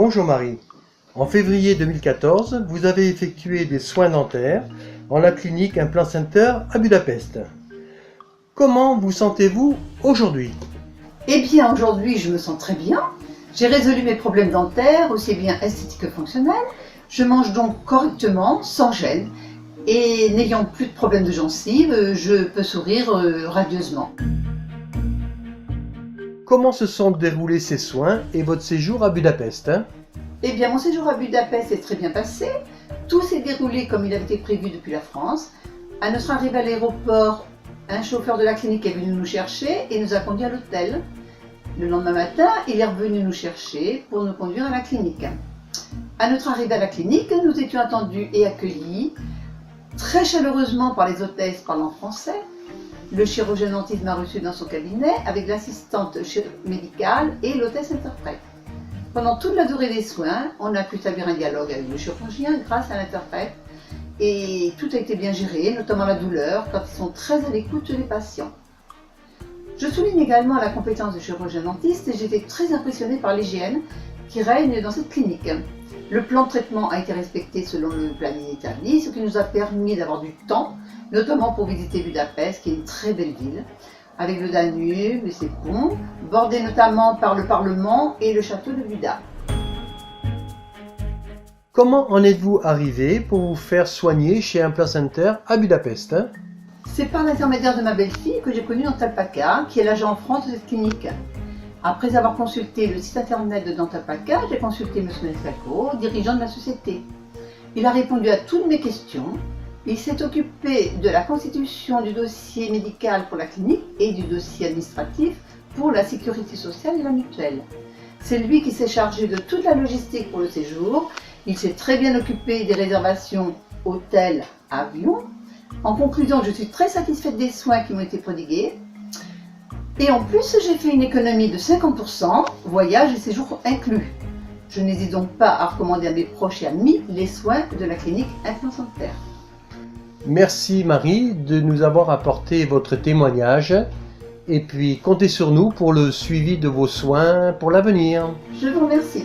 Bonjour Marie. En février 2014, vous avez effectué des soins dentaires en la clinique Implant Center à Budapest. Comment vous sentez-vous aujourd'hui? Eh bien, aujourd'hui, je me sens très bien. J'ai résolu mes problèmes dentaires, aussi bien esthétiques que fonctionnels. Je mange donc correctement, sans gêne. Et n'ayant plus de problèmes de gencives, je peux sourire radieusement. Comment se sont déroulés ces soins et votre séjour à Budapest? Eh bien, mon séjour à Budapest s'est très bien passé. Tout s'est déroulé comme il avait été prévu depuis la France. À notre arrivée à l'aéroport, un chauffeur de la clinique est venu nous chercher et nous a conduits à l'hôtel. Le lendemain matin, il est revenu nous chercher pour nous conduire à la clinique. À notre arrivée à la clinique, nous étions attendus et accueillis très chaleureusement par les hôtesses parlant français. Le chirurgien dentiste m'a reçu dans son cabinet avec l'assistante médicale et l'hôtesse interprète. Pendant toute la durée des soins, on a pu établir un dialogue avec le chirurgien grâce à l'interprète et tout a été bien géré, notamment la douleur, quand ils sont très à l'écoute des patients. Je souligne également la compétence du chirurgien dentiste et j'étais très impressionnée par l'hygiène qui règne dans cette clinique. Le plan de traitement a été respecté selon le planning établi, ce qui nous a permis d'avoir du temps, notamment pour visiter Budapest, qui est une très belle ville, avec le Danube et ses ponts, bordé notamment par le Parlement et le château de Buda. Comment en êtes-vous arrivé pour vous faire soigner chez Implant Center à Budapest? C'est par l'intermédiaire de ma belle-fille que j'ai connu Dentalpaca, qui est l'agent en France de cette clinique. Après avoir consulté le site internet de Dentalpaca, j'ai consulté M. Nescaco, dirigeant de la société. Il a répondu à toutes mes questions. Il s'est occupé de la constitution du dossier médical pour la clinique et du dossier administratif pour la sécurité sociale et la mutuelle. C'est lui qui s'est chargé de toute la logistique pour le séjour. Il s'est très bien occupé des réservations hôtel, avion. En conclusion, je suis très satisfaite des soins qui m'ont été prodigués. Et en plus, j'ai fait une économie de 50%, voyage et séjour inclus. Je n'hésite donc pas à recommander à mes proches et amis les soins de la clinique Implant Center. Merci Marie de nous avoir apporté votre témoignage et puis comptez sur nous pour le suivi de vos soins pour l'avenir. Je vous remercie.